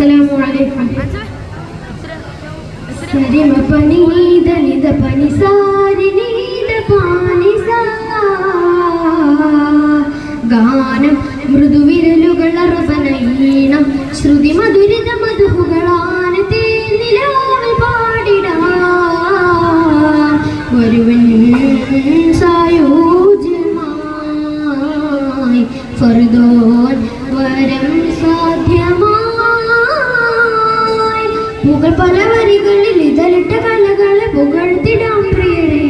അസ്സലാമു അലൈക്കും. സരിമ പനീത നിത പനി സാരി നീത പാനി സാ ഗാനം മൃദുവിരലുകൾ അറബനീണം ശ്രുതി മധുരിത മധുഹുകളാനത്തെ നിലാവിൽ പാടിടാം വരുവൻ സായോജ്യമായി ഫർദോൻ വരം സാധ്യമായി പുകൾ പല വരികളിൽ ഇതലിട്ട കലകളെ പുകഴ്ത്തിടാം പ്രിയരേ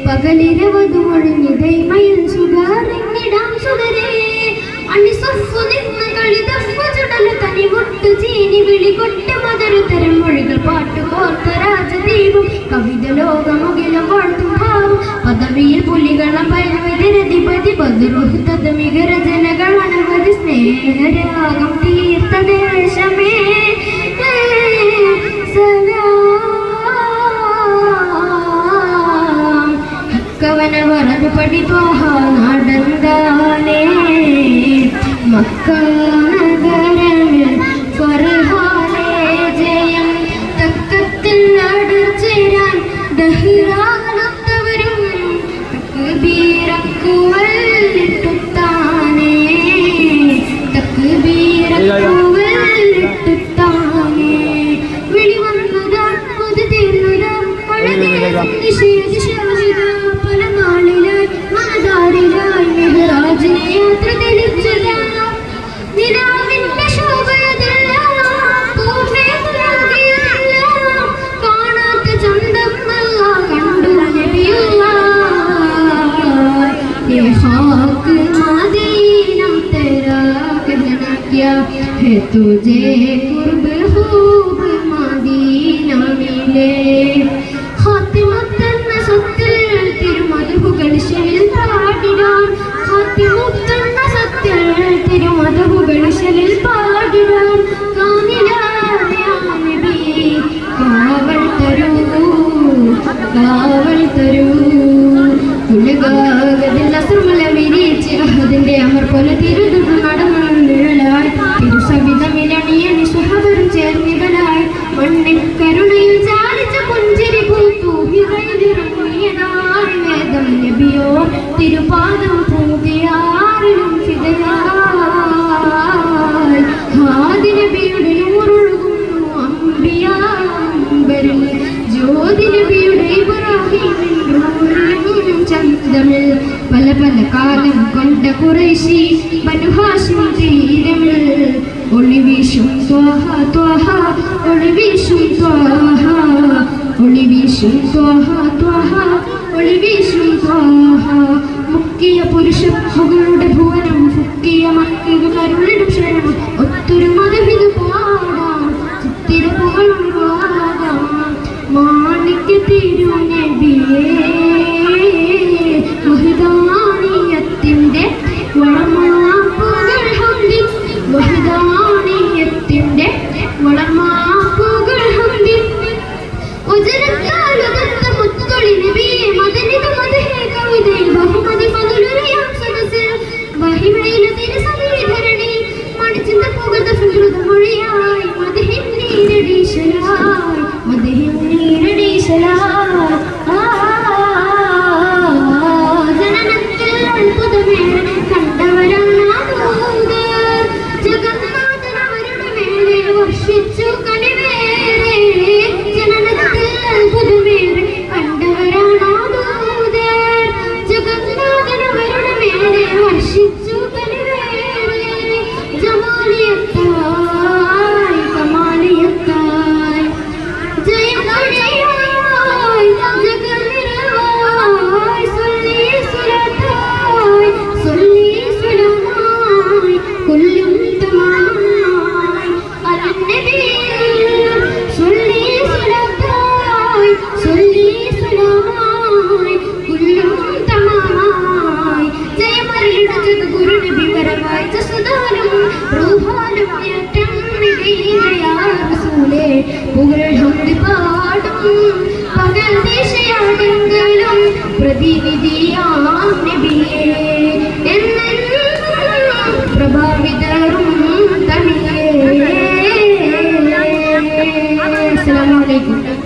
പകലിരവതു ഒഴിഞ്ഞിതൈമയിൽ സുഖറിഞ്ഞിടാം സുതരേ അണിസൊഫു നിന്ന് കളിതഫു ചുടല് തനി മുട്ടു ചീനി വിളികൊട്ട് മധുരതരം മൊഴികൾ പാട്ടുകോർത്ത രാജദീപം കവിത ലോകമുകിലും വാഴ്ത്തും ഭാവം പദവിയിൽ പുലികളം പൈരവിതരധിപതി ബദുറുഹുതത് മികരജനകൾ അനവധി സ്നേഹരാഗം തീർത്ത ദേശമേ കവന വറത് പഠിപ്പോഹ നടന്താനേ മക്ക നഗരമിൽ ഫർഹാനേ ജയം തക്കത്തിൽ അടർച്ചേരാൻ ദഹിറാനത്തവരും തക്ബീറക്കുവല്ലിട്ടുത്താനേ തക്ബീറക്കുവല്ലിട്ടുത്താനേ വിളി വന്നതാ അത് തീർന്നതാ വളരെ നിഷേധിച്ചതാ പല നാളിലായി മനതാരിലായി മെഹ്റാജിനെ യാത്ര തിരിച്ചതാ നിലാവിന്റെ ശോഭയതെല്ലാം പൂർണ്ണതയാകിയെല്ലാം കാണാത്ത ചന്തം അല്ലാ കണ്ടു നബിയുള്ളാഹ് ये खाक मदीना तेरा कहना क्या है तुझे कुर्ब खूब मदीना मिले ഖാത്തിമുത്തന്ന സത്തിൽ തിരുമധുകൾ ശലിൽ പാടിടാൻ ഖാത്തിമുത്തന്ന സത്തിൽ തിരുമധുകൾ ശലിൽ പാടിടാൻ കാനിലായ നബി കാവൽ തരൂ ഉലകാകതിൽ അസുമല വിരിച്ച് അതിന്റെ അമർ പോലെ തിരുതുകൾ നടന്നു നിഴലായി തിരുസവിധമിലണിയണി സുഹവരും ചേർന്നിവലായി മണ്ണിൻ കരുണയിൽ ചാലിച്ച പുഞ്ചിരി പൂത്തു ഹിറയിലിറങ്ങിയതായി വേദം നബിയോ തിരുപാദം പൂതിയാറിലും ഫിദയായി ഹാദി നബിയുടെ നൂറൊഴുകുന്നു അംബിയാമ്പരിൽ ജ്യോതി നബിയുടെ ഇബ്രാഹിമിൻ ചന്തമിൽ പല പല കാലം കൊണ്ട ഖുറൈശി ബനു ഹാഷിം തീരമിൽ ഒളിവീശും ത്വാഹ ത്വാഹ ഒളിവീശും ത്വാഹ ഒളിവീശും ത്വാഹ ത്വാഹ ഒളിവീശും ത്വാഹ മുക്കിയ പുരുഷങ്ങളുടെ ഭുവനം ഫുക്കിയ മക്കിക കരുളിടും ശരണം ഒത്തൊരു മതവിധു പാടാം ചിത്തിരപ്പുകളും വാടാം മാണിക്യ തിരുനബിയേ മഹിദാനിയത്തിന്റെ വളമാപ്പുകൾ ഹംദി മഹിദാനിയത്തിന്റെ വളമാപ്പുകൾ ഹംദി ഉജരത്താലുദത്ത മുത്തൊളി നബിയെ മദനിത മദഹേ കവിതയിൽ ബഹുമതി മധുരയാം സദസ്സിൽ മഹിമയിലെ തിരുസമീധരണി മണിച്ചിന്ത പുകത സുഹൃത മൊഴിയായി മദഹിൻ നീരടീശലായി മദഹിൻ നീരടീശലായി പ്രഭാവിതരും തനിയേ കൈകൊട്ടി